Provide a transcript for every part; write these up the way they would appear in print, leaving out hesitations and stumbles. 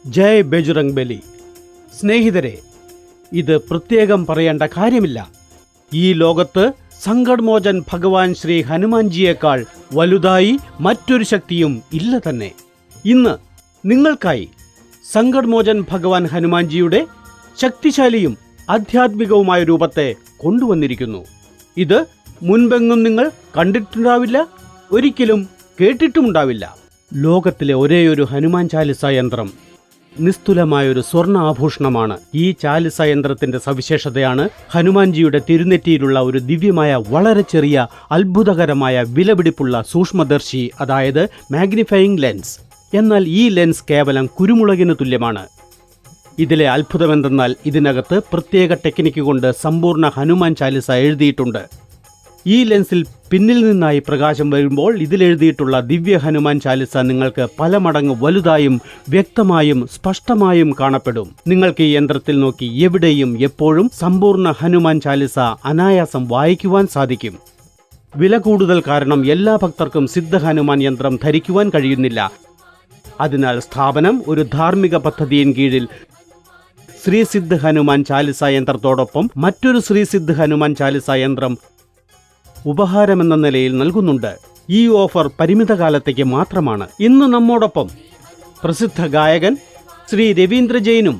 ജയ് ബജ്റംഗ് ബലി. സ്നേഹിതരെ, ഇത് പ്രത്യേകം പറയേണ്ട കാര്യമില്ല. ഈ ലോകത്ത് സങ്കട് മോചൻ ഭഗവാൻ ശ്രീ ഹനുമാൻജിയേക്കാൾ വലുതായി മറ്റൊരു ശക്തിയും ഇല്ല തന്നെ. ഇന്ന് നിങ്ങൾക്കായി സങ്കട് മോചൻ ഭഗവാൻ ഹനുമാൻജിയുടെ ശക്തിശാലിയും ആധ്യാത്മികവുമായ രൂപത്തെ കൊണ്ടുവന്നിരിക്കുന്നു. ഇത് മുൻപെങ്ങും നിങ്ങൾ കണ്ടിട്ടുണ്ടാവില്ല, ഒരിക്കലും കേട്ടിട്ടുമുണ്ടാവില്ല. ലോകത്തിലെ ഒരേയൊരു ഹനുമാൻ ചാലിസ യന്ത്രം നിസ്തുലമായൊരു സ്വർണ്ണ ആഭൂഷണമാണ്. ഈ ചാലിസ യന്ത്രത്തിന്റെ സവിശേഷതയാണ് ഹനുമാൻജിയുടെ തിരുനെറ്റിയിലുള്ള ഒരു ദിവ്യമായ, വളരെ ചെറിയ, അത്ഭുതകരമായ, വിലപിടിപ്പുള്ള സൂക്ഷ്മദർശി, അതായത് മാഗ്നിഫയിങ് ലെൻസ്. എന്നാൽ ഈ ലെൻസ് കേവലം കുരുമുളകിന് തുല്യമാണ്. ഇതിലെ അത്ഭുതമെന്തെന്നാൽ ഇതിനകത്ത് പ്രത്യേക ടെക്നിക്ക് കൊണ്ട് സമ്പൂർണ്ണ ഹനുമാൻ ചാലിസ എഴുതിയിട്ടുണ്ട്. ഈ ലെൻസിൽ പിന്നിൽ നിന്നായി പ്രകാശം വരുമ്പോൾ ഇതിലെഴുതിയിട്ടുള്ള ദിവ്യ ഹനുമാൻ ചാലിസ നിങ്ങൾക്ക് പല മടങ്ങ് വലുതായും വ്യക്തമായും സ്പഷ്ടമായും കാണപ്പെടും. നിങ്ങൾക്ക് ഈ യന്ത്രത്തിൽ നോക്കി എവിടെയും എപ്പോഴും സമ്പൂർണ്ണ ഹനുമാൻ ചാലിസ അനായാസം വായിക്കുവാൻ സാധിക്കും. വില കൂടുതൽ കാരണം എല്ലാ ഭക്തർക്കും സിദ്ധ ഹനുമാൻ യന്ത്രം ധരിക്കുവാൻ കഴിയുന്നില്ല. അതിനാൽ സ്ഥാപനം ഒരു ധാർമ്മിക പദ്ധതിயின் കീഴിൽ ശ്രീസിദ്ധ ഹനുമാൻ ചാലിസ യന്ത്രത്തോടൊപ്പം മറ്റൊരു ശ്രീസിദ്ധ ഹനുമാൻ ചാലിസ യന്ത്രം ഉപഹാരമെന്ന നിലയിൽ നൽകുന്നുണ്ട്. ഈ ഓഫർ പരിമിത കാലത്തേക്ക് മാത്രമാണ്. ഇന്ന് നമ്മോടൊപ്പം പ്രസിദ്ധ ഗായകൻ ശ്രീ രവീന്ദ്ര ജെയിനും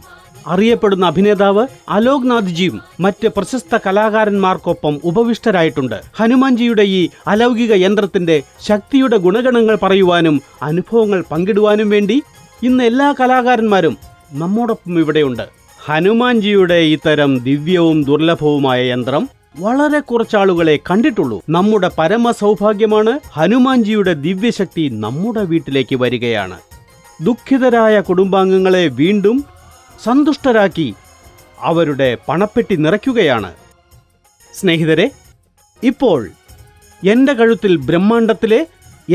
അറിയപ്പെടുന്ന അഭിനേതാവ് അലോക് നാഥ്ജിയും മറ്റ് പ്രശസ്ത കലാകാരന്മാർക്കൊപ്പം ഉപവിഷ്ടരായിട്ടുണ്ട്. ഹനുമാൻജിയുടെ ഈ അലൗകിക യന്ത്രത്തിന്റെ ശക്തിയുടെ ഗുണഗണങ്ങൾ പറയുവാനും അനുഭവങ്ങൾ പങ്കിടുവാനും വേണ്ടി ഇന്ന് എല്ലാ കലാകാരന്മാരും നമ്മോടൊപ്പം ഇവിടെയുണ്ട്. ഹനുമാൻജിയുടെ ഇത്തരം ദിവ്യവും ദുർലഭവുമായ യന്ത്രം വളരെ കുറച്ചാളുകളെ കണ്ടിട്ടുള്ളൂ. നമ്മുടെ പരമ സൗഭാഗ്യമാണ്. ഹനുമാൻജിയുടെ ദിവ്യശക്തി നമ്മുടെ വീട്ടിലേക്ക് വരികയാണ്. ദുഃഖിതരായ കുടുംബാംഗങ്ങളെ വീണ്ടും സന്തുഷ്ടരാക്കി അവരുടെ പണപ്പെട്ടി നിറയ്ക്കുകയാണ്. സ്നേഹിതരെ, ഇപ്പോൾ എൻ്റെ കഴുത്തിൽ ബ്രഹ്മാണ്ടത്തിലെ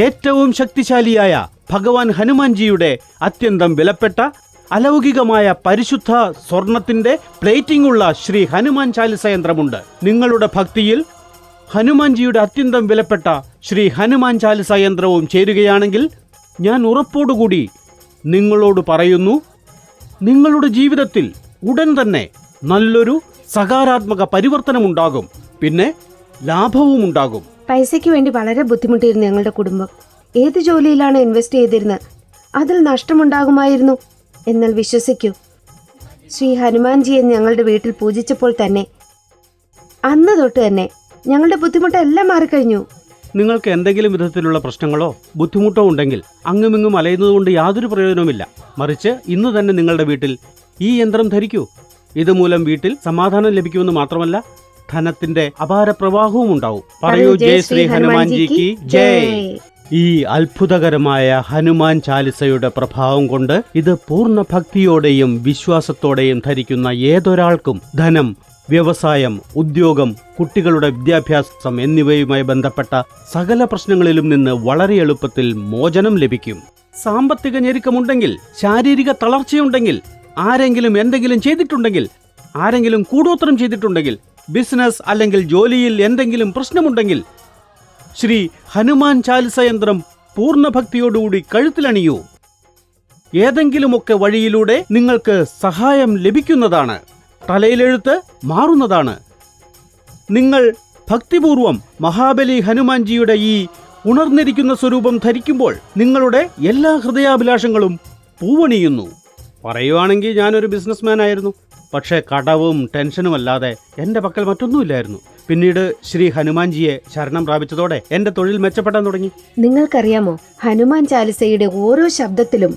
ഏറ്റവും ശക്തിശാലിയായ ഭഗവാൻ ഹനുമാൻജിയുടെ അത്യന്തം വിലപ്പെട്ട അലൗകികമായ പരിശുദ്ധ സ്വർണത്തിന്റെ പ്ലേറ്റിംഗ് ഉള്ള ശ്രീ ഹനുമാൻ ചാലിസ യന്ത്രമുണ്ട്. നിങ്ങളുടെ ഭക്തിയിൽ ഹനുമാൻജിയുടെ അത്യന്തം വിലപ്പെട്ട ശ്രീ ഹനുമാൻ ചാലിസ യന്ത്രവും ചേരുകയാണെങ്കിൽ ഞാൻ ഉറപ്പോടുകൂടി നിങ്ങളോട് പറയുന്നു, നിങ്ങളുടെ ജീവിതത്തിൽ ഉടൻ തന്നെ നല്ലൊരു സകാരാത്മക പരിവർത്തനമുണ്ടാകും, പിന്നെ ലാഭവും ഉണ്ടാകും. പൈസയ്ക്ക് വേണ്ടി വളരെ ബുദ്ധിമുട്ടിയിരുന്നു ഞങ്ങളുടെ കുടുംബം. ഏത് ജോലിയിലാണ് ഇൻവെസ്റ്റ് ചെയ്തിരുന്നത്, അതിൽ നഷ്ടമുണ്ടാകുമായിരുന്നു. എന്നാൽ വിശ്വസിക്കൂ, ശ്രീ ഹനുമാൻജിയെ ഞങ്ങളുടെ വീട്ടിൽ പൂജിച്ചപ്പോൾ തന്നെ, അന്ന് തൊട്ട് തന്നെ ഞങ്ങളുടെ ബുദ്ധിമുട്ടെല്ലാം മാറിക്കഴിഞ്ഞു. നിങ്ങൾക്ക് എന്തെങ്കിലും വിധത്തിലുള്ള പ്രശ്നങ്ങളോ ബുദ്ധിമുട്ടോ ഉണ്ടെങ്കിൽ അങ്ങുമിങ്ങും അലയുന്നതുകൊണ്ട് യാതൊരു പ്രയോജനവുമില്ല. മറിച്ച് ഇന്ന് തന്നെ നിങ്ങളുടെ വീട്ടിൽ ഈ യന്ത്രം ധരിക്കൂ. ഇതുമൂലം വീട്ടിൽ സമാധാനം ലഭിക്കുമെന്ന് മാത്രമല്ല, ധനത്തിന്റെ അപാര പ്രവാഹവും ഉണ്ടാവും. പറയൂ, ജയ് ശ്രീ ഹനുമാൻജിക്ക് ജയ്. ഈ അത്ഭുതകരമായ ഹനുമാൻ ചാലിസയുടെ പ്രഭാവം കൊണ്ട് ഇത് പൂർണ്ണ ഭക്തിയോടെയും വിശ്വാസത്തോടെയും ധരിക്കുന്ന ഏതൊരാൾക്കും ധനം, വ്യവസായം, ഉദ്യോഗം, കുട്ടികളുടെ വിദ്യാഭ്യാസം എന്നിവയുമായി ബന്ധപ്പെട്ട സകല പ്രശ്നങ്ങളിലും നിന്ന് വളരെ എളുപ്പത്തിൽ മോചനം ലഭിക്കും. സാമ്പത്തിക ഞെരുക്കമുണ്ടെങ്കിൽ, ശാരീരിക തളർച്ചയുണ്ടെങ്കിൽ, ആരെങ്കിലും എന്തെങ്കിലും ചെയ്തിട്ടുണ്ടെങ്കിൽ, ആരെങ്കിലും കൂടോത്രം ചെയ്തിട്ടുണ്ടെങ്കിൽ, ബിസിനസ് അല്ലെങ്കിൽ ജോലിയിൽ എന്തെങ്കിലും പ്രശ്നമുണ്ടെങ്കിൽ, ശ്രീ ഹനുമാൻ ചാലിസ യന്ത്രം പൂർണ്ണ ഭക്തിയോടുകൂടി കഴുത്തിലണിയൂ. ഏതെങ്കിലുമൊക്കെ വഴിയിലൂടെ നിങ്ങൾക്ക് സഹായം ലഭിക്കുന്നതാണ്. തലയിലെഴുത്ത് മാറുന്നതാണ്. നിങ്ങൾ ഭക്തിപൂർവം മഹാബലി ഹനുമാൻജിയുടെ ഈ ഉണർന്നിരിക്കുന്ന സ്വരൂപം ധരിക്കുമ്പോൾ നിങ്ങളുടെ എല്ലാ ഹൃദയാഭിലാഷങ്ങളും പൂവണിയുന്നു. പറയുവാണെങ്കിൽ ഞാനൊരു ബിസിനസ്മാൻ ആയിരുന്നു. പക്ഷേ കടവും ടെൻഷനുമല്ലാതെ എൻ്റെ പക്കൽ മറ്റൊന്നുമില്ലായിരുന്നു. പിന്നീട് ശ്രീ ഹനുമാൻജിയെ ശരണം പ്രാപിച്ചതോടെ എൻ്റെ തൊഴിൽ മെച്ചപ്പെടാൻ തുടങ്ങി. നിങ്ങൾക്കറിയാമോ, ഹനുമാൻ ചാലിസയുടെ ഓരോ ശബ്ദത്തിലും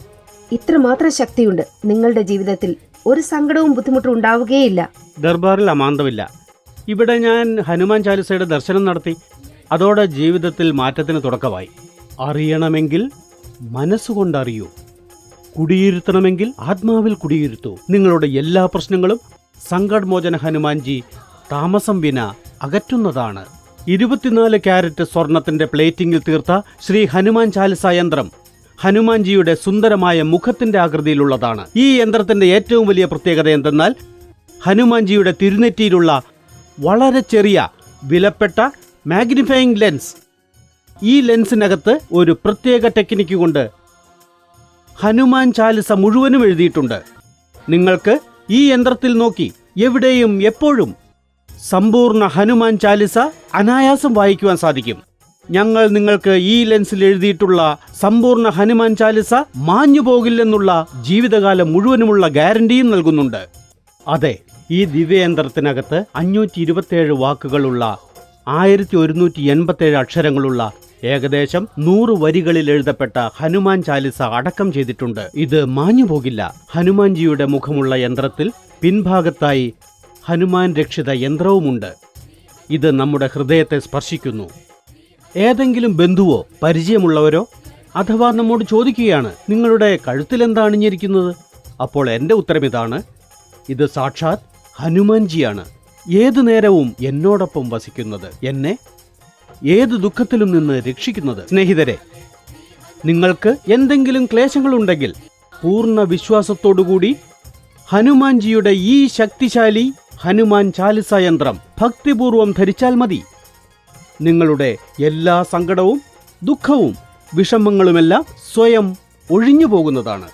ഇത്രമാത്രം ശക്തിയുണ്ട്. നിങ്ങളുടെ ജീവിതത്തിൽ ഒരു സങ്കടവും ബുദ്ധിമുട്ടും ഉണ്ടാവുകയില്ല. ദർബാറിൽ അമാന്തമില്ല. ഇവിടെ ഞാൻ ഹനുമാൻ ചാലിസയുടെ ദർശനം നടത്തി. അതോടെ ജീവിതത്തിൽ മാറ്റത്തിന് തുടക്കമായി. അറിയണമെങ്കിൽ മനസ്സുകൊണ്ടറിയൂ, കുടിയിരുത്തണമെങ്കിൽ ആത്മാവിൽ കുടിയിരുത്തൂ. നിങ്ങളുടെ എല്ലാ പ്രശ്നങ്ങളും സങ്കട് മോചന ഹനുമാൻജി താമസം വിന അകറ്റുന്നതാണ്. 24 ക്യാരറ്റ് സ്വർണത്തിന്റെ പ്ലേറ്റിംഗിൽ തീർത്ത ശ്രീ ഹനുമാൻ ചാലിസ യന്ത്രം ഹനുമാൻജിയുടെ സുന്ദരമായ മുഖത്തിന്റെ ആകൃതിയിലുള്ളതാണ്. ഈ യന്ത്രത്തിന്റെ ഏറ്റവും വലിയ പ്രത്യേകത എന്തെന്നാൽ, ഹനുമാൻജിയുടെ തിരുനെറ്റിയിലുള്ള വളരെ ചെറിയ വിലപ്പെട്ട മാഗ്നിഫയിങ് ലെൻസ്. ഈ ലെൻസിനകത്ത് ഒരു പ്രത്യേക ടെക്നിക്ക് കൊണ്ട് ഹനുമാൻ ചാലിസ മുഴുവനും എഴുതിയിട്ടുണ്ട്. നിങ്ങൾക്ക് ഈ യന്ത്രത്തിൽ നോക്കി എവിടെയും എപ്പോഴും സമ്പൂർണ്ണ ഹനുമാൻ ചാലിസ അനായാസം വായിക്കുവാൻ സാധിക്കും. ഞങ്ങൾ നിങ്ങൾക്ക് ഈ ലെൻസിൽ എഴുതിയിട്ടുള്ള സമ്പൂർണ്ണ ഹനുമാൻ ചാലിസ മാഞ്ഞു പോകില്ലെന്നുള്ള ജീവിതകാലം മുഴുവനുമുള്ള ഗ്യാരണ്ടിയും നൽകുന്നുണ്ട്. അതെ, ഈ ദിവ്യയന്ത്രത്തിനകത്ത് 527 വാക്കുകളുള്ള 1187 അക്ഷരങ്ങളുള്ള ഏകദേശം 100 വരികളിൽ എഴുതപ്പെട്ട ഹനുമാൻ ചാലിസ അടക്കം ചെയ്തിട്ടുണ്ട്. ഇത് മാഞ്ഞു പോകില്ല. ഹനുമാൻജിയുടെ മുഖമുള്ള യന്ത്രത്തിൽ പിൻഭാഗത്തായി ഹനുമാൻ രക്ഷിത യന്ത്രവുമുണ്ട്. ഇത് നമ്മുടെ ഹൃദയത്തെ സ്പർശിക്കുന്നു. ഏതെങ്കിലും ബന്ധുവോ പരിചയമുള്ളവരോ അഥവാ നമ്മോട് ചോദിക്കുകയാണ്, നിങ്ങളുടെ കഴുത്തിലെന്താ അണിഞ്ഞിരിക്കുന്നത്? അപ്പോൾ എൻ്റെ ഉത്തരം ഇതാണ്: ഇത് സാക്ഷാത് ഹനുമാൻജിയാണ്. ഏതു നേരവും എന്നോടൊപ്പം വസിക്കുന്നത്, എന്നെ ഏത് ദുഃഖത്തിലും നിന്ന് രക്ഷിക്കുന്നത്. സ്നേഹിതരെ, നിങ്ങൾക്ക് എന്തെങ്കിലും ക്ലേശങ്ങളുണ്ടെങ്കിൽ പൂർണ്ണ വിശ്വാസത്തോടുകൂടി ഹനുമാൻജിയുടെ ഈ ശക്തിശാലി ഹനുമാൻ ചാലിസ യന്ത്രം ഭക്തിപൂർവം ധരിച്ചാൽ മതി. നിങ്ങളുടെ എല്ലാ സങ്കടവും ദുഃഖവും വിഷമങ്ങളുമെല്ലാം സ്വയം ഒഴിഞ്ഞു പോകുന്നതാണ്.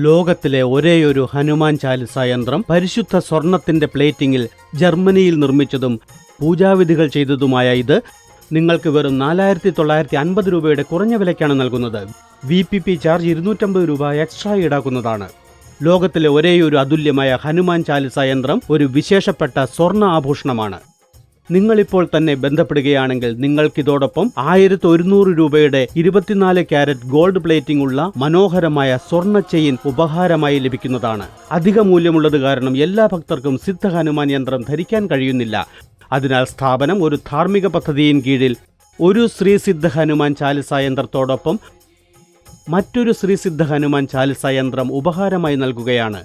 ലോകത്തിലെ ഒരേയൊരു ഹനുമാൻ ചാലിസ യന്ത്രം പരിശുദ്ധ സ്വർണത്തിന്റെ പ്ലേറ്റിംഗിൽ ജർമ്മനിയിൽ നിർമ്മിച്ചതും പൂജാവിധികൾ ചെയ്തതുമായ ഇത് നിങ്ങൾക്ക് വെറും 4950 രൂപയുടെ കുറഞ്ഞ വിലയ്ക്കാണ് നൽകുന്നത്. VPP ചാർജ് 250 രൂപ എക്സ്ട്രാ ഈടാക്കുന്നതാണ്. ലോകത്തിലെ ഒരേയൊരു അതുല്യമായ ഹനുമാൻ ചാലിസ യന്ത്രം ഒരു വിശേഷപ്പെട്ട സ്വർണ്ണ ആഭൂഷണമാണ്. നിങ്ങളിപ്പോൾ തന്നെ ബന്ധപ്പെടുകയാണെങ്കിൽ നിങ്ങൾക്കിതോടൊപ്പം 1100 രൂപയുടെ 24 കാരറ്റ് ഗോൾഡ് പ്ലേറ്റിംഗ് ഉള്ള മനോഹരമായ സ്വർണ്ണ ചെയിൻ ഉപഹാരമായി ലഭിക്കുന്നതാണ്. അധിക മൂല്യമുള്ളത് കാരണം എല്ലാ ഭക്തർക്കും സിദ്ധ ഹനുമാൻ യന്ത്രം ധരിക്കാൻ കഴിയുന്നില്ല. അതിനാൽ സ്ഥാപനം ഒരു ധാർമ്മിക പദ്ധതിயின் കീഴിൽ ഒരു ശ്രീസിദ്ധ ഹനുമാൻ ചാലിസ യന്ത്രത്തോടൊപ്പം മറ്റൊരു ശ്രീസിദ്ധ ഹനുമാൻ ചാലിസ യന്ത്രം ഉപഹാരമായി നൽകുകയാണ്.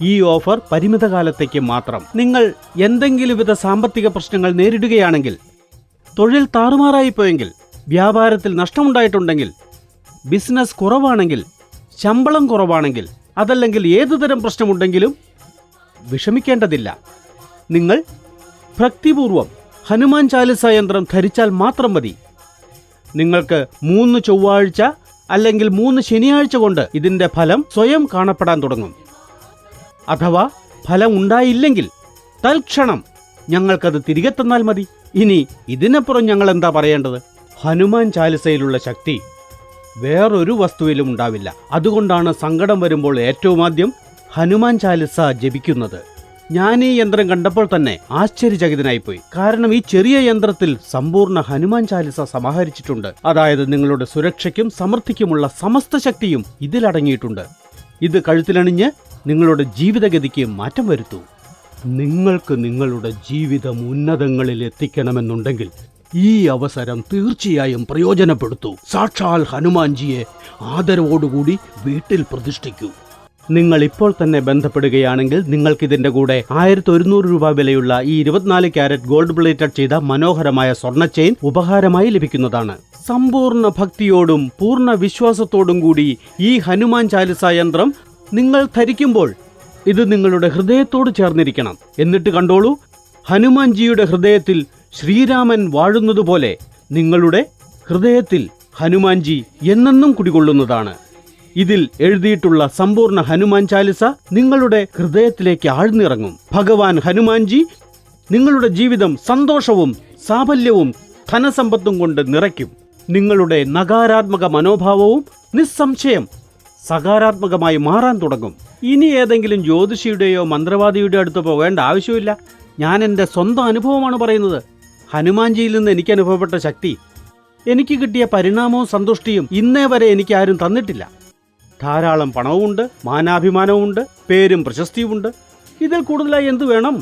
ഈ ഓഫർ പരിമിതകാലത്തേക്ക് മാത്രം. നിങ്ങൾ എന്തെങ്കിലും വിധ സാമ്പത്തിക പ്രശ്നങ്ങൾ നേരിടുകയാണെങ്കിൽ, തൊഴിൽ താറുമാറായിപ്പോയെങ്കിൽ, വ്യാപാരത്തിൽ നഷ്ടമുണ്ടായിട്ടുണ്ടെങ്കിൽ, ബിസിനസ് കുറവാണെങ്കിൽ, ശമ്പളം കുറവാണെങ്കിൽ, അതല്ലെങ്കിൽ ഏതുതരം പ്രശ്നമുണ്ടെങ്കിലും വിഷമിക്കേണ്ടതില്ല. നിങ്ങൾ ഭക്തിപൂർവം ഹനുമാൻ ചാലിസ യന്ത്രം ധരിച്ചാൽ മാത്രം മതി. നിങ്ങൾക്ക് 3 ചൊവ്വാഴ്ച അല്ലെങ്കിൽ 3 ശനിയാഴ്ച കൊണ്ട് ഇതിന്റെ ഫലം സ്വയം കാണപ്പെടാൻ തുടങ്ങും. അഥവാ ഫലം ഉണ്ടായില്ലെങ്കിൽ തൽക്ഷണം ഞങ്ങൾക്കത് തിരികെ തന്നാൽ മതി. ഇനി ഇതിനപ്പുറം ഞങ്ങൾ എന്താ പറയേണ്ടത്? ഹനുമാൻ ചാലിസയിലുള്ള ശക്തി വേറൊരു വസ്തുവിലും ഉണ്ടാവില്ല. അതുകൊണ്ടാണ് സങ്കടം വരുമ്പോൾ ഏറ്റവും ആദ്യം ഹനുമാൻ ചാലിസ ജപിക്കുന്നത്. ഞാൻ ഈ യന്ത്രം കണ്ടപ്പോൾ തന്നെ ആശ്ചര്യചകിതനായിപ്പോയി. കാരണം ഈ ചെറിയ യന്ത്രത്തിൽ സമ്പൂർണ്ണ ഹനുമാൻ ചാലിസ സമാഹരിച്ചിട്ടുണ്ട്. അതായത് നിങ്ങളുടെ സുരക്ഷയ്ക്കും സമൃദ്ധിക്കുമുള്ള സമസ്ത ശക്തിയും ഇതിലടങ്ങിയിട്ടുണ്ട്. ഇത് കഴുത്തിലണിഞ്ഞ് നിങ്ങളുടെ ജീവിതഗതിക്ക് മാറ്റം വരുത്തൂ. നിങ്ങൾക്ക് നിങ്ങളുടെ ജീവിതം ഉന്നതങ്ങളിൽ എത്തിക്കണമെന്നുണ്ടെങ്കിൽ ഈ അവസരം തീർച്ചയായും പ്രയോജനപ്പെടുത്തൂ. സാക്ഷാൽ ഹനുമാൻജിയെ ആദരവോടുകൂടി വീട്ടിൽ പ്രതിഷ്ഠിക്കൂ. നിങ്ങൾ ഇപ്പോൾ തന്നെ ബന്ധപ്പെടുകയാണെങ്കിൽ നിങ്ങൾക്കിതിന്റെ കൂടെ 1100 രൂപ വിലയുള്ള ഈ 24 കാരറ്റ് ഗോൾഡ് പ്ലേറ്റഡ് ചെയ്ത മനോഹരമായ സ്വർണ്ണ ചെയിൻ ഉപഹാരമായി ലഭിക്കുന്നതാണ്. സമ്പൂർണ്ണ ഭക്തിയോടും പൂർണ്ണ വിശ്വാസത്തോടും കൂടി ഈ ഹനുമാൻ ചാലിസ യന്ത്രം നിങ്ങൾ ധരിക്കുമ്പോൾ ഇത് നിങ്ങളുടെ ഹൃദയത്തോട് ചേർന്നിരിക്കണം. എന്നിട്ട് കണ്ടോളൂ, ഹനുമാൻജിയുടെ ഹൃദയത്തിൽ ശ്രീരാമൻ വാഴുന്നതുപോലെ നിങ്ങളുടെ ഹൃദയത്തിൽ ഹനുമാൻജി എന്നെന്നും കുടികൊള്ളുന്നതാണ്. ഇതിൽ എഴുതിയിട്ടുള്ള സമ്പൂർണ്ണ ഹനുമാൻ ചാലിസ നിങ്ങളുടെ ഹൃദയത്തിലേക്ക് ആഴ്ന്നിറങ്ങും. ഭഗവാൻ ഹനുമാൻജി നിങ്ങളുടെ ജീവിതം സന്തോഷവും സാഫല്യവും ധനസമ്പത്തും കൊണ്ട് നിറയ്ക്കും. നിങ്ങളുടെ നകാരാത്മക മനോഭാവവും നിസ്സംശയം സകാരാത്മകമായി മാറാൻ തുടങ്ങും. ഇനി ഏതെങ്കിലും ജ്യോതിഷിയുടെയോ മന്ത്രവാദിയുടെ അടുത്ത് പോകേണ്ട ആവശ്യമില്ല. ഞാൻ എൻ്റെ സ്വന്തം അനുഭവമാണ് പറയുന്നത്. ഹനുമാൻജിയിൽ നിന്ന് എനിക്ക് അനുഭവപ്പെട്ട ശക്തി, എനിക്ക് കിട്ടിയ പരിണാമവും സന്തുഷ്ടിയും ഇന്നേ വരെ എനിക്ക് ആരും തന്നിട്ടില്ല. ധാരാളം പണവുമുണ്ട്, മാനാഭിമാനവുമുണ്ട്, പേരും പ്രശസ്തിയുമുണ്ട്. ഇതിൽ കൂടുതലായി എന്തു വേണം?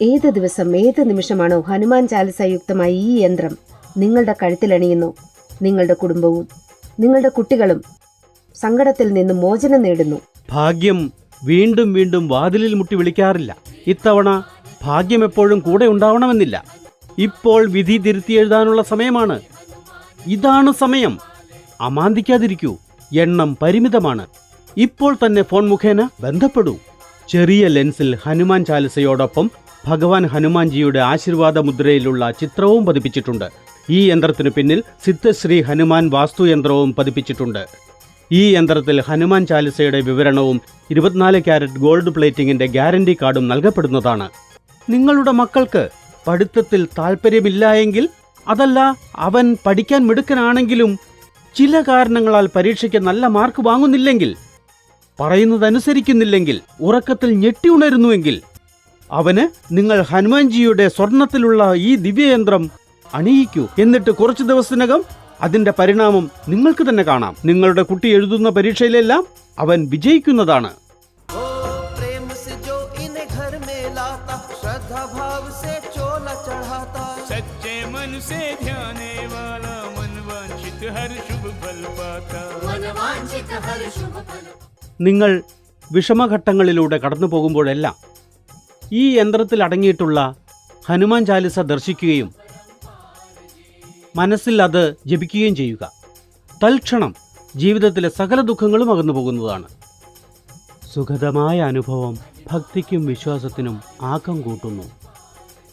ഏത് ദിവസം ഏത് നിമിഷമാണോ ഹനുമാൻ ചാലിസയുക്തമായ ഈ യന്ത്രം നിങ്ങളുടെ കഴുത്തിലണിയുന്നു, നിങ്ങളുടെ കുടുംബവും നിങ്ങളുടെ കുട്ടികളും സങ്കടത്തിൽ നിന്ന് മോചനം നേടുന്നു. ഭാഗ്യം വീണ്ടും വീണ്ടും വാതിലിൽ മുട്ടി വിളിക്കാറില്ല. ഇത്തവണ ഭാഗ്യം എപ്പോഴും കൂടെ ഉണ്ടാവണമെന്നില്ല. ഇപ്പോൾ വിധി തിരുത്തി എഴുതാനുള്ള സമയമാണ്. ഇതാണ് സമയം. അമാന്തിക്കാതിരിക്കൂ. എണ്ണം പരിമിതമാണ്. ഇപ്പോൾ തന്നെ ഫോൺ മുഖേന ബന്ധപ്പെടൂ. ചെറിയ ലെൻസിൽ ഹനുമാൻ ചാലിസയോടൊപ്പം ഭഗവാൻ ഹനുമാൻജിയുടെ ആശീർവാദ മുദ്രയിലുള്ള ചിത്രവും പതിപ്പിച്ചിട്ടുണ്ട്. ഈ യന്ത്രത്തിനു പിന്നിൽ സിദ്ധശ്രീ ഹനുമാൻ വാസ്തുയന്ത്രവും പതിപ്പിച്ചിട്ടുണ്ട്. ഈ യന്ത്രത്തിൽ ഹനുമാൻ ചാലിസയുടെ വിവരണവും 24 ക്യാരറ്റ് ഗോൾഡ് പ്ലേറ്റിംഗിന്റെ ഗ്യാരണ്ടി കാർഡും നൽകപ്പെടുന്നതാണ്. നിങ്ങളുടെ മക്കൾക്ക് പഠിത്തത്തിൽ താല്പര്യമില്ല എങ്കിൽ, അതല്ല അവൻ പഠിക്കാൻ മിടുക്കനാണെങ്കിലും ചില കാരണങ്ങളാൽ പരീക്ഷയ്ക്ക് നല്ല മാർക്ക് വാങ്ങുന്നില്ലെങ്കിൽ, പറയുന്നതനുസരിക്കുന്നില്ലെങ്കിൽ, ഉറക്കത്തിൽ ഞെട്ടി ഉണരുന്നുവെങ്കിൽ, അവന് നിങ്ങൾ ഹനുമാൻജിയുടെ സ്വർണത്തിലുള്ള ഈ ദിവ്യയന്ത്രം അണിയിക്കൂ. എന്നിട്ട് കുറച്ചു ദിവസത്തിനകം അതിന്റെ പരിണാമം നിങ്ങൾക്ക് തന്നെ കാണാം. നിങ്ങളുടെ കുട്ടി എഴുതുന്ന പരീക്ഷയിലെല്ലാം അവൻ വിജയിക്കുന്നതാണ്. നിങ്ങൾ വിഷമഘട്ടങ്ങളിലൂടെ കടന്നു പോകുമ്പോഴെല്ലാം ഈ യന്ത്രത്തിൽ അടങ്ങിയിട്ടുള്ള ഹനുമാൻ ചാലിസ ദർശിക്കുകയും മനസ്സിൽ അത് ജപിക്കുകയും ചെയ്യുക. തൽക്ഷണം ജീവിതത്തിലെ സകല ദുഃഖങ്ങളും അകന്നു പോകുന്നതാണ്. സുഖദമായ അനുഭവം ഭക്തിക്കും വിശ്വാസത്തിനും ആക്കം കൂട്ടുന്നു.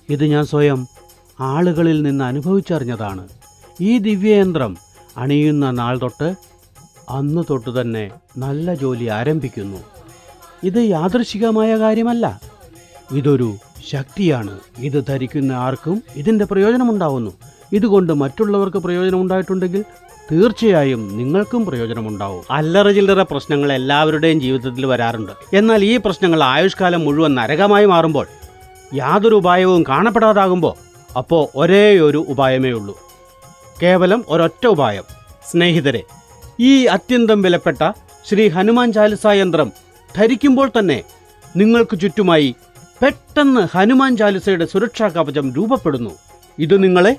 ഇത് ഞാൻ സ്വയം ആളുകളിൽ നിന്ന് അനുഭവിച്ചറിഞ്ഞതാണ്. ഈ ദിവ്യയന്ത്രം അണിയുന്ന നാൾ തൊട്ട് അന്നു തൊട്ട് തന്നെ നല്ല ജോലി ആരംഭിക്കുന്നു. ഇത് യാദൃശികമായ കാര്യമല്ല, ഇതൊരു ശക്തിയാണ്. ഇത് ധരിക്കുന്ന ആർക്കും ഇതിൻ്റെ പ്രയോജനമുണ്ടാവുന്നു. ഇതുകൊണ്ട് മറ്റുള്ളവർക്ക് പ്രയോജനമുണ്ടായിട്ടുണ്ടെങ്കിൽ തീർച്ചയായും നിങ്ങൾക്കും പ്രയോജനമുണ്ടാവും. അല്ലറ ചില്ലറ പ്രശ്നങ്ങൾ എല്ലാവരുടെയും ജീവിതത്തിൽ വരാറുണ്ട്. എന്നാൽ ഈ പ്രശ്നങ്ങൾ ആയുഷ്കാലം മുഴുവൻ നരകമായി മാറുമ്പോൾ, യാതൊരു ഉപായവും കാണപ്പെടാതാകുമ്പോൾ, അപ്പോൾ ഒരേ ഒരു ഉപായമേ ഉള്ളൂ. കേവലം ഒരൊറ്റ ഉപായം. സ്നേഹിതരെ, ഈ അത്യന്തം വിലപ്പെട്ട ശ്രീ ഹനുമാൻ ചാലിസ യന്ത്രം ധരിക്കുമ്പോൾ തന്നെ നിങ്ങൾക്ക് ചുറ്റുമായി പെട്ടെന്ന് ഹനുമാൻ ചാലിസയുടെ സുരക്ഷാ കവചം രൂപപ്പെടുന്നു. ഇത് നിങ്ങളെ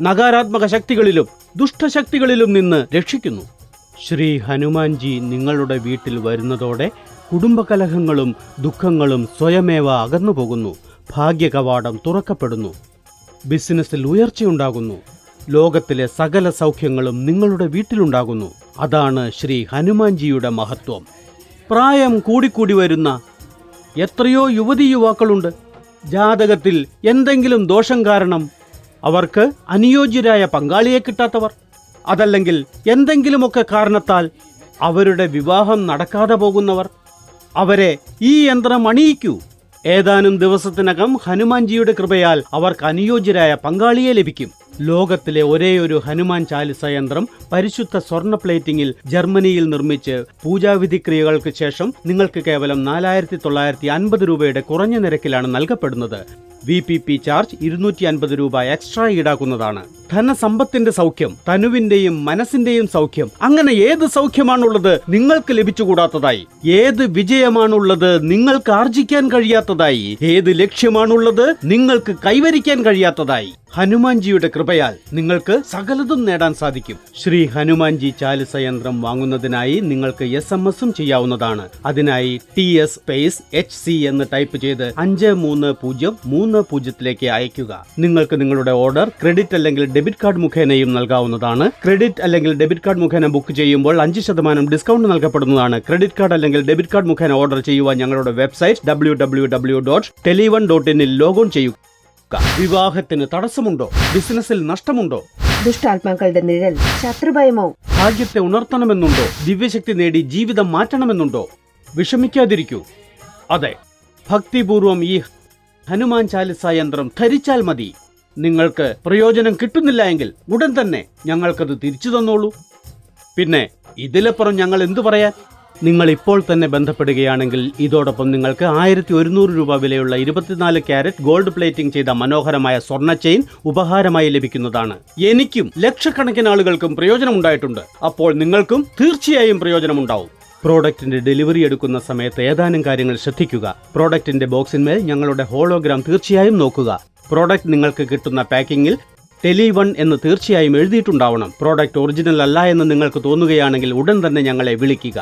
നകാരാത്മക ശക്തികളിലും ദുഷ്ടശക്തികളിലും നിന്ന് രക്ഷിക്കുന്നു. ശ്രീ ഹനുമാൻജി നിങ്ങളുടെ വീട്ടിൽ വരുന്നതോടെ കുടുംബകലഹങ്ങളും ദുഃഖങ്ങളും സ്വയമേവ അകന്നു പോകുന്നു. ഭാഗ്യകവാടം തുറക്കപ്പെടുന്നു. ബിസിനസ്സിൽ ഉയർച്ചയുണ്ടാകുന്നു. ലോകത്തിലെ സകല സൗഖ്യങ്ങളും നിങ്ങളുടെ വീട്ടിലുണ്ടാകുന്നു. അതാണ് ശ്രീ ഹനുമാൻജിയുടെ മഹത്വം. പ്രായം കൂടിക്കൂടി വരുന്ന എത്രയോ യുവതീ യുവാക്കളുണ്ട്. ജാതകത്തിൽ എന്തെങ്കിലും ദോഷം കാരണം അവർക്ക് അനുയോജ്യരായ പങ്കാളിയെ കിട്ടാത്തവർ, അതല്ലെങ്കിൽ എന്തെങ്കിലുമൊക്കെ കാരണത്താൽ അവരുടെ വിവാഹം നടക്കാതെ പോകുന്നവർ, അവരെ ഈ യന്ത്രം അണിയിക്കൂ. ഏതാനും ദിവസത്തിനകം ഹനുമാൻജിയുടെ കൃപയാൽ അവർക്ക് അനുയോജ്യരായ പങ്കാളിയെ ലഭിക്കും. ലോകത്തിലെ ഒരേയൊരു ഹനുമാൻ ചാലിസ യന്ത്രം പരിശുദ്ധ സ്വർണ്ണ പ്ലേറ്റിംഗിൽ ജർമ്മനിയിൽ നിർമ്മിച്ച് പൂജാവിധി ക്രിയകൾക്ക് ശേഷം നിങ്ങൾക്ക് കേവലം 4950 രൂപയുടെ കുറഞ്ഞ നിരക്കിലാണ് നൽകപ്പെടുന്നത്. VPP ചാർജ് 250 രൂപ എക്സ്ട്രാ ഈടാക്കുന്നതാണ്. ധനസമ്പത്തിന്റെ സൗഖ്യം, തനുവിന്റെയും മനസ്സിന്റെയും സൗഖ്യം, അങ്ങനെ ഏത് സൗഖ്യമാണുള്ളത് നിങ്ങൾക്ക് ലഭിച്ചുകൂടാത്തതായി? ഏത് വിജയമാണുള്ളത് നിങ്ങൾക്ക് ആർജിക്കാൻ കഴിയാത്തതായി? ഏത് ലക്ഷ്യമാണുള്ളത് നിങ്ങൾക്ക് കൈവരിക്കാൻ കഴിയാത്തതായി? ഹനുമാൻജിയുടെ കൃപയാൽ നിങ്ങൾക്ക് സകലതും നേടാൻ സാധിക്കും. ശ്രീ ഹനുമാൻജി ചാലിസ യന്ത്രം വാങ്ങുന്നതിനായി നിങ്ങൾക്ക് SMS-ഉം ചെയ്യാവുന്നതാണ്. അതിനായി TS_HC എന്ന് ടൈപ്പ് ചെയ്ത് 530330 അയക്കുക. നിങ്ങൾക്ക് നിങ്ങളുടെ ഓർഡർ ക്രെഡിറ്റ് അല്ലെങ്കിൽ ഡെബിറ്റ് കാർഡ് മുഖേനയും നൽകാവുന്നതാണ്. ക്രെഡിറ്റ് അല്ലെങ്കിൽ ഡെബിറ്റ് കാർഡ് മുഖേന ബുക്ക് ചെയ്യുമ്പോൾ 5% ഡിസ്കൗണ്ട് നൽകപ്പെടുന്നതാണ്. ക്രെഡിറ്റ് കാർഡ് അല്ലെങ്കിൽ ഡെബിറ്റ് കാർഡ് മുഖേന ഓർഡർ ചെയ്യുവാൻ ഞങ്ങളുടെ വെബ്സൈറ്റ് www.tele1.in ലോഗോൺ ചെയ്യുക. വിവാഹത്തിന് തടസ്സമുണ്ടോ? ബിസിനസ്സിൽ നഷ്ടമുണ്ടോ? ദുഷ്ടാത്മാക്കളുടെ നിഴൽ, ശത്രുഭയമോ? ഭാഗ്യത്തെ ഉണർത്തണമെന്നുണ്ടോ? ദിവ്യശക്തി നേടി ജീവിതം മാറ്റണമെന്നുണ്ടോ? വിഷമിക്കാതിരിക്കൂ. അതെ, ഭക്തിപൂർവം ഈ ഹനുമാൻ ചാലിസ യന്ത്രം ധരിച്ചാൽ മതി. നിങ്ങൾക്ക് പ്രയോജനം കിട്ടുന്നില്ല എങ്കിൽ ഉടൻ തന്നെ ഞങ്ങൾക്കത് തിരിച്ചു തന്നോളൂ. പിന്നെ ഇതിലപ്പുറം ഞങ്ങൾ എന്തു പറയാൻ? നിങ്ങൾ ഇപ്പോൾ തന്നെ ബന്ധപ്പെടുകയാണെങ്കിൽ ഇതോടൊപ്പം നിങ്ങൾക്ക് 1100 രൂപ വിലയുള്ള 24 ക്യാരറ്റ് ഗോൾഡ് പ്ലേറ്റിംഗ് ചെയ്ത മനോഹരമായ സ്വർണ്ണ ചെയിൻ ഉപഹാരമായി ലഭിക്കുന്നതാണ്. എനിക്കും ലക്ഷക്കണക്കിന് ആളുകൾക്കും പ്രയോജനമുണ്ടായിട്ടുണ്ട്. അപ്പോൾ നിങ്ങൾക്കും തീർച്ചയായും പ്രയോജനമുണ്ടാവും. പ്രോഡക്റ്റിന്റെ ഡെലിവറി എടുക്കുന്ന സമയത്ത് ഏതാനും കാര്യങ്ങൾ ശ്രദ്ധിക്കുക. പ്രോഡക്റ്റിന്റെ ബോക്സിന്മേൽ ഞങ്ങളുടെ ഹോളോഗ്രാം തീർച്ചയായും നോക്കുക. പ്രോഡക്റ്റ് നിങ്ങൾക്ക് കിട്ടുന്ന പാക്കിങ്ങിൽ Tele1 എന്ന് തീർച്ചയായും എഴുതിയിട്ടുണ്ടാവണം. പ്രോഡക്റ്റ് ഒറിജിനൽ അല്ല എന്ന് നിങ്ങൾക്ക് തോന്നുകയാണെങ്കിൽ ഉടൻ തന്നെ ഞങ്ങളെ വിളിക്കുക.